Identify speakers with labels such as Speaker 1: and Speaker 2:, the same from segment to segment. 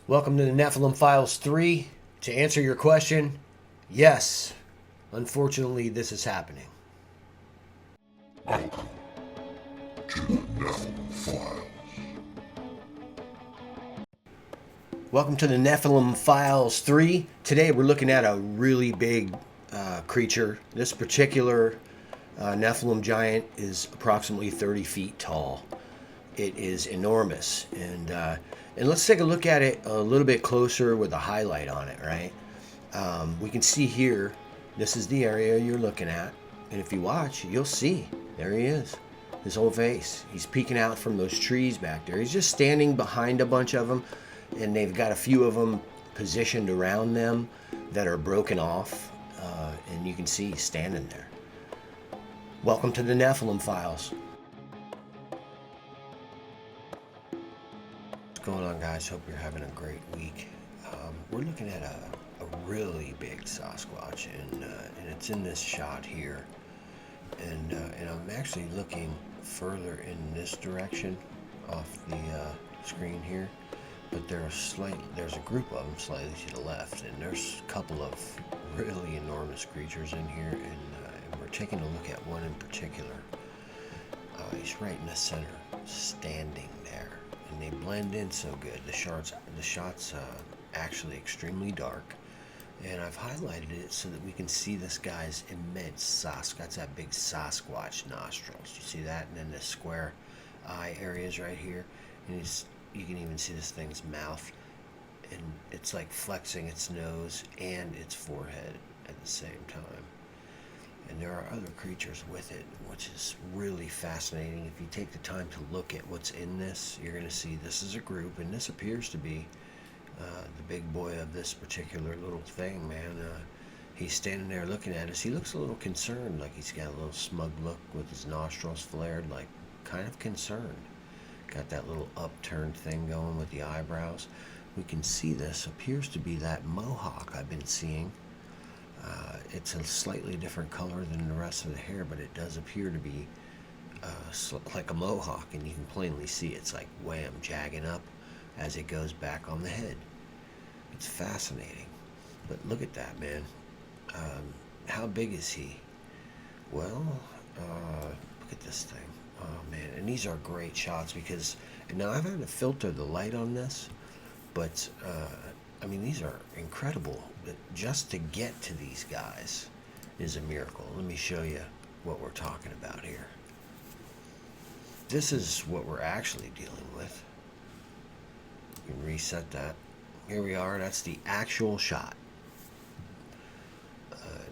Speaker 1: Welcome to the Nephilim Files 3. To answer your question, yes, unfortunately this is happening.
Speaker 2: Welcome to the Nephilim Files.
Speaker 1: Welcome to the Nephilim Files 3. Today we're looking at a really big creature. This particular Nephilim giant is approximately 30 feet tall. It is enormous, and let's take a look at it a little bit closer with a highlight on it, right? We can see here, this is the area you're looking at, and if you watch, you'll see, there he is, his whole face. He's peeking out from those trees back there. He's just standing behind a bunch of them, and they've got a few of them positioned around them that are broken off, and you can see he's standing there. Welcome to the Nephilim Files. What's going on, guys? Hope you're having a great week. We're looking at a really big sasquatch, and it's in this shot here, and I'm actually looking further in this direction off the screen here, but there's a group of them slightly to the left, and there's a couple of really enormous creatures in here, and we're taking a look at one in particular. He's right in the center, standing there. And they blend in so good. The shot's actually extremely dark, and I've highlighted it so that we can see this guy's immense got that big sasquatch nostrils. You see that? And then the square eye areas right here, and you can even see this thing's mouth, and it's like flexing its nose and its forehead at the same time. And there are other creatures with it, which is really fascinating. If you take the time to look at what's in this, you're going to see this is a group, and this appears to be the big boy of this particular little thing, man. He's standing there looking at us. He looks a little concerned, like he's got a little smug look with his nostrils flared, like kind of concerned. Got that little upturned thing going with the eyebrows. We can see this appears to be that mohawk I've been seeing. It's a slightly different color than the rest of the hair, but it does appear to be like a mohawk, and you can plainly see it's like wham, jagging up as it goes back on the head. It's fascinating. But look at that, man. How big is he? Well, look at this thing. Oh, man. And these are great shots because, and now I've had to filter the light on this, but I mean, these are incredible. But just to get to these guys is a miracle. Let me show you what we're talking about here. This is what we're actually dealing with. You can reset that. Here we are. That's the actual shot.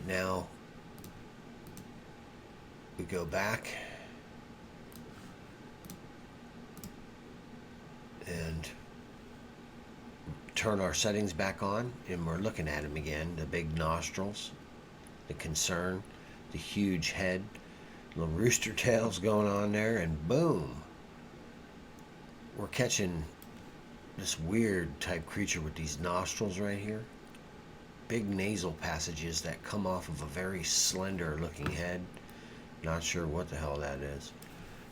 Speaker 1: Now we go back and turn our settings back on, and we're looking at him again. The big nostrils, the concern, the huge head, little rooster tails going on there, and boom, we're catching this weird type creature with these nostrils right here, big nasal passages that come off of a very slender looking head. Not sure what the hell that is.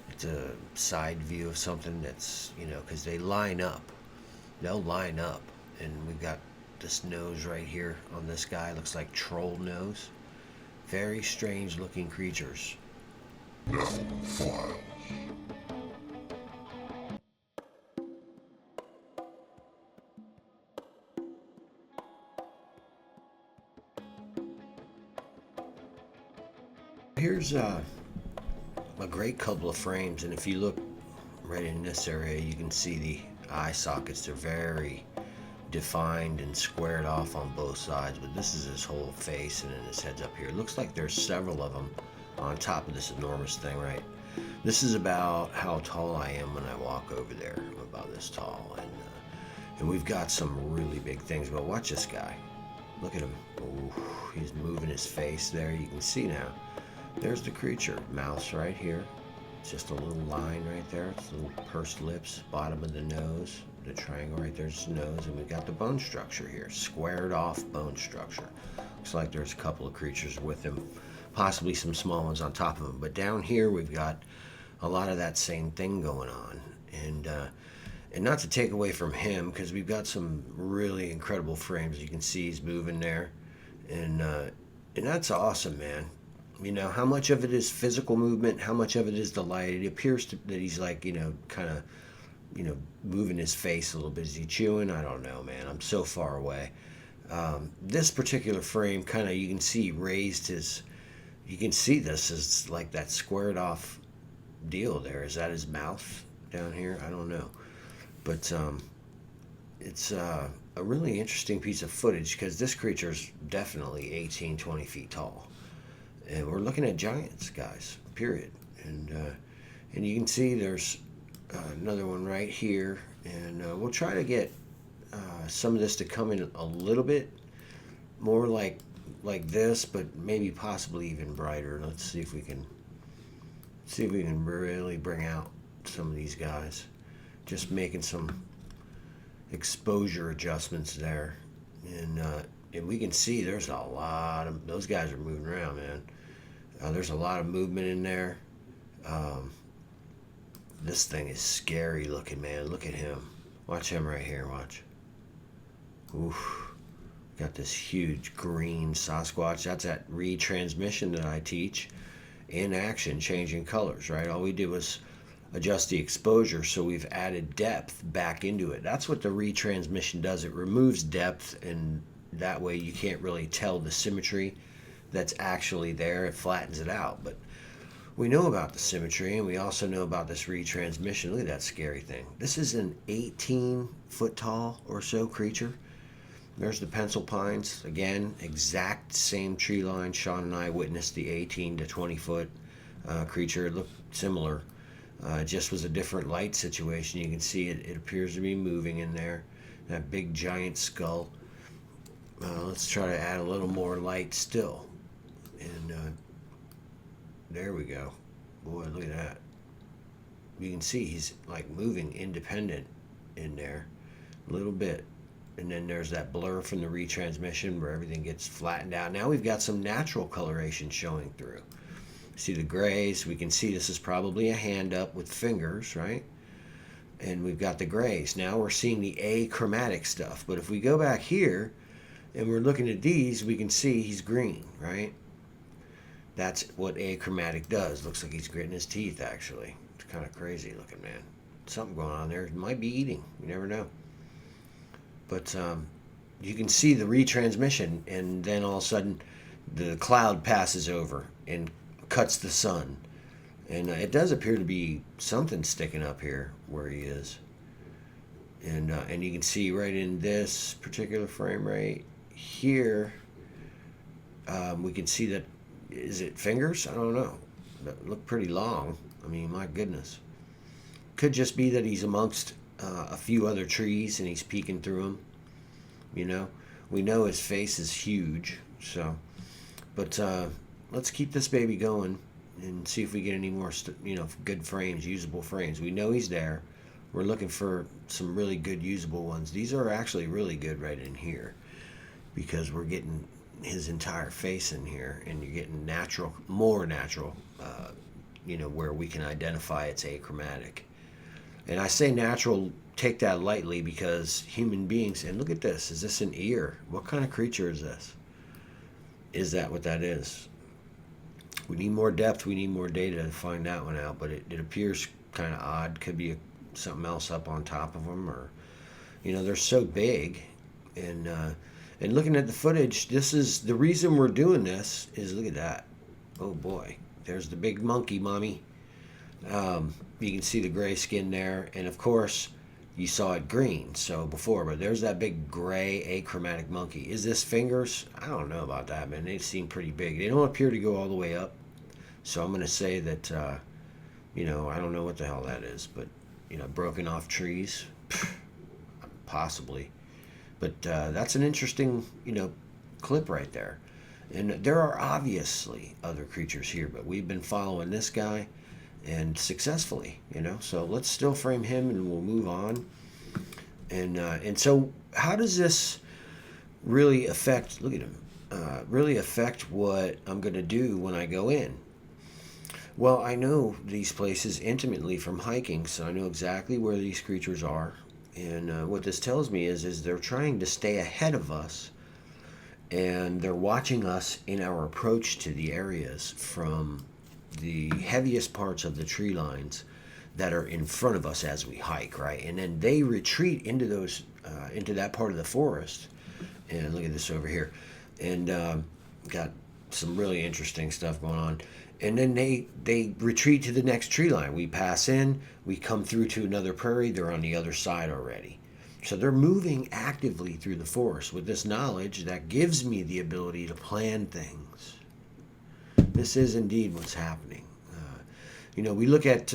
Speaker 1: It's a side view of something that's, because they line up. They'll line up. And we've got this nose right here on this guy. Looks like troll nose. Very strange looking creatures.
Speaker 2: Nephilim Files.
Speaker 1: Here's a great couple of frames, and if you look right in this area, you can see the eye sockets. They're very defined and squared off on both sides, but this is his whole face, and then his head's up here. It looks like there's several of them on top of this enormous thing, right? This is about how tall I am when I walk over there. I'm about this tall, and we've got some really big things, but watch this guy. Look at him. Ooh, he's moving his face there. You can see now. There's the creature. Mouth right here. It's just a little line right there. It's little pursed lips, bottom of the nose. The triangle right there's his nose, and we've got the bone structure here, squared off bone structure. Looks like there's a couple of creatures with him, possibly some small ones on top of him, but down here we've got a lot of that same thing going on. And And not to take away from him, because we've got some really incredible frames. You can see he's moving there, and that's awesome, man. You know, how much of it is physical movement, how much of it is the light. It appears that he's like, kind of, moving his face a little bit. Is he chewing? I don't know, man. I'm so far away. This particular frame, kind of, you can see raised his. You can see this is like that squared off deal there. Is that his mouth down here? I don't know, but it's a really interesting piece of footage because this creature is definitely 18, 20 feet tall. And we're looking at giants, guys, period. And you can see there's another one right here. And we'll try to get some of this to come in a little bit more like this, but maybe possibly even brighter. Let's see if we can really bring out some of these guys. Just making some exposure adjustments there. And we can see there's a lot of, those guys are moving around, man. There's a lot of movement in there. This thing is scary looking, man. Look at him. Watch him right here. Watch. Oof. Got this huge green sasquatch. That's that retransmission that I teach. In action, changing colors, right? All we did was adjust the exposure, so we've added depth back into it. That's what the retransmission does. It removes depth, and that way you can't really tell the symmetry that's actually there. It flattens it out. But we know about the symmetry, and we also know about this retransmission. Look at that scary thing. This is an 18-foot tall or so creature. There's the pencil pines. Again, exact same tree line. Sean and I witnessed the 18 to 20-foot creature. It looked similar. It just was a different light situation. You can see it appears to be moving in there. That big giant skull. Let's try to add a little more light still. And there we go. Boy, look at that. You can see he's like moving independent in there a little bit. And then there's that blur from the retransmission where everything gets flattened out. Now we've got some natural coloration showing through. See the grays. We can see this is probably a hand up with fingers, right? And we've got the grays. Now we're seeing the achromatic stuff. But if we go back here and we're looking at these, we can see he's green, right? That's what achromatic does. Looks like he's gritting his teeth, actually. It's kind of crazy looking, man. Something going on there. It might be eating. You never know. But you can see the retransmission, and then all of a sudden the cloud passes over and cuts the sun. And it does appear to be something sticking up here where he is. And you can see right in this particular frame right here, we can see that, is it fingers? I don't know. That look pretty long. I mean, my goodness. Could just be that he's amongst a few other trees and he's peeking through them. You know, we know his face is huge. So, but let's keep this baby going and see if we get any more, good frames, usable frames. We know he's there. We're looking for some really good usable ones. These are actually really good right in here because we're getting his entire face in here, and you're getting natural, more natural, where we can identify it's achromatic. And I say natural, take that lightly, because human beings, and look at this, is this an ear? What kind of creature is this? Is that what that is? We need more depth, we need more data to find that one out, but it appears kind of odd. Could be something else up on top of them, or, they're so big. And looking at the footage, this is the reason we're doing this is, look at that. Oh boy, there's the big monkey, mommy. You can see the gray skin there, and of course you saw it green before, but there's that big gray achromatic monkey. Is this fingers? I don't know about that, man. They seem pretty big. They don't appear to go all the way up, so I'm going to say that I don't know what the hell that is, but broken off trees, possibly. But that's an interesting clip right there. And there are obviously other creatures here, but we've been following this guy, and successfully, so let's still frame him and we'll move on. And so how does this really affect, look at him, really affect what I'm going to do when I go in? Well, I know these places intimately from hiking, so I know exactly where these creatures are. And what this tells me is they're trying to stay ahead of us, and they're watching us in our approach to the areas from the heaviest parts of the tree lines that are in front of us as we hike, right? And then they retreat into those, into that part of the forest. And look at this over here, and got some really interesting stuff going on. And then they retreat to the next tree line. We pass in, we come through to another prairie, they're on the other side already. So they're moving actively through the forest. With this knowledge, that gives me the ability to plan things. This is indeed what's happening. We look at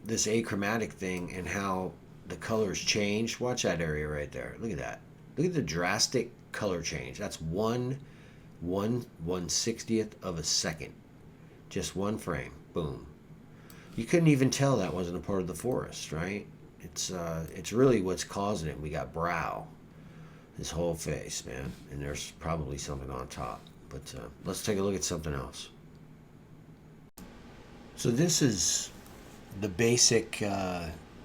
Speaker 1: this achromatic thing and how the colors change. Watch that area right there. Look at that. Look at the drastic color change. That's 1/160th of a second. Just one frame. Boom. You couldn't even tell that wasn't a part of the forest, right? It's really what's causing it. We got brow, his whole face, man, and there's probably something on top. But let's take a look at something else. So this is the basic,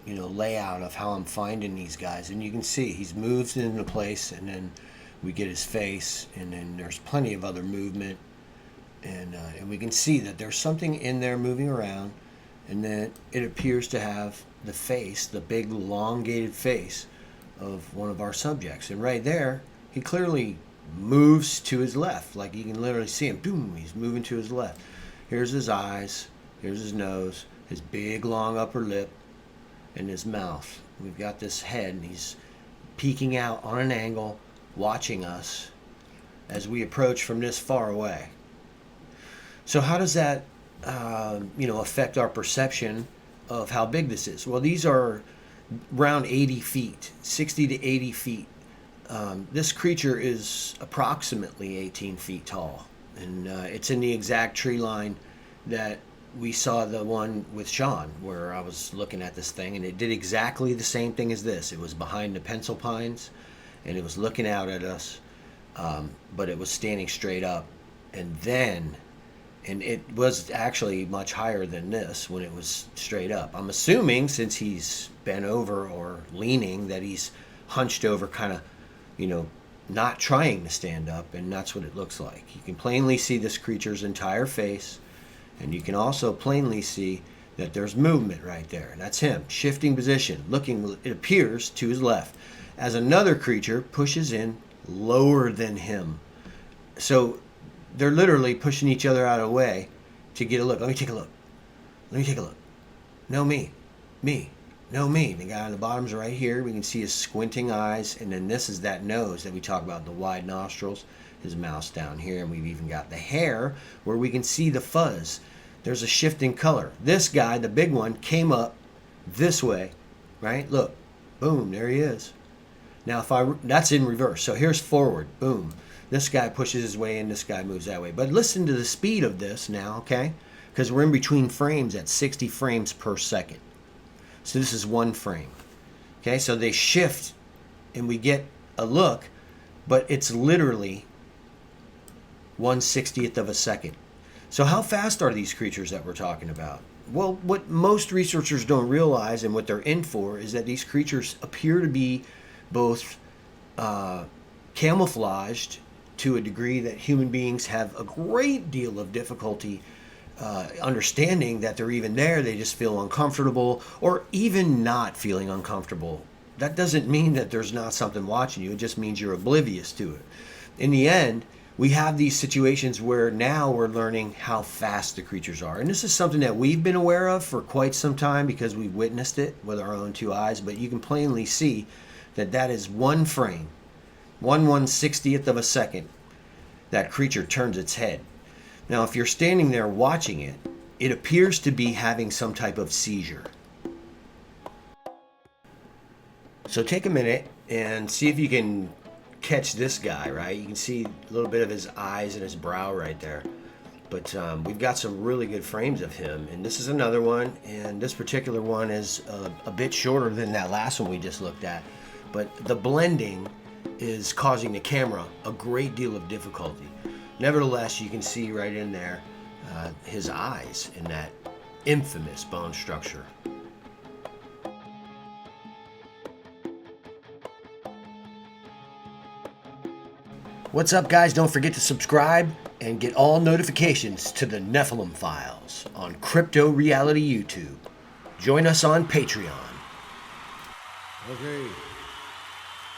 Speaker 1: layout of how I'm finding these guys, and you can see he's moved into place, and then we get his face, and then there's plenty of other movement, and we can see that there's something in there moving around, and then it appears to have the face, the big elongated face of one of our subjects. And right there, he clearly moves to his left. Like you can literally see him. Boom, he's moving to his left. Here's his eyes. Here's his nose. His big, long upper lip. And his mouth. We've got this head, and he's peeking out on an angle, watching us as we approach from this far away. So how does that affect our perception of how big this is? Well, these are around 80 feet, 60 to 80 feet. This creature is approximately 18 feet tall, and it's in the exact tree line that we saw the one with Sean, where I was looking at this thing, and it did exactly the same thing as this. It was behind the pencil pines, and it was looking out at us, but it was standing straight up, and it was actually much higher than this when it was straight up. I'm assuming since he's bent over or leaning that he's hunched over, kind of, not trying to stand up, and that's what it looks like. You can plainly see this creature's entire face, and you can also plainly see that there's movement right there. That's him, shifting position, looking, it appears, to his left, as another creature pushes in lower than him. So they're literally pushing each other out of the way to get a look. Let me take a look. No, me. No, me. The guy on the bottom's right here. We can see his squinting eyes. And then this is that nose that we talk about, the wide nostrils. His mouth's down here. And we've even got the hair where we can see the fuzz. There's a shifting color. This guy, the big one, came up this way, right? Look. Boom. There he is. Now, that's in reverse. So here's forward. Boom. This guy pushes his way in, this guy moves that way. But listen to the speed of this now, okay? Because we're in between frames at 60 frames per second. So this is one frame. Okay, so they shift and we get a look, but it's literally 1/60th of a second. So how fast are these creatures that we're talking about? Well, what most researchers don't realize, and what they're in for, is that these creatures appear to be both camouflaged to a degree that human beings have a great deal of difficulty understanding that they're even there. They just feel uncomfortable, or even not feeling uncomfortable. That doesn't mean that there's not something watching you. It just means you're oblivious to it. In the end, we have these situations where now we're learning how fast the creatures are. And this is something that we've been aware of for quite some time because we've witnessed it with our own two eyes. But you can plainly see that that is one frame, 1/160th of a second, that creature turns its head. Now, if you're standing there watching it, it appears to be having some type of seizure. So take a minute and see if you can catch this guy, right? You can see a little bit of his eyes and his brow right there. But we've got some really good frames of him. And this is another one. And this particular one is a bit shorter than that last one we just looked at. But the blending is causing the camera a great deal of difficulty. Nevertheless, you can see right in there his eyes in that infamous bone structure. What's up, guys? Don't forget to subscribe and get all notifications to the Nephilim Files on Crypto Reality YouTube. Join us on Patreon.
Speaker 3: Okay.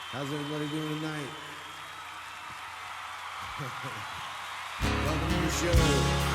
Speaker 3: How's everybody doing tonight? Welcome to the show.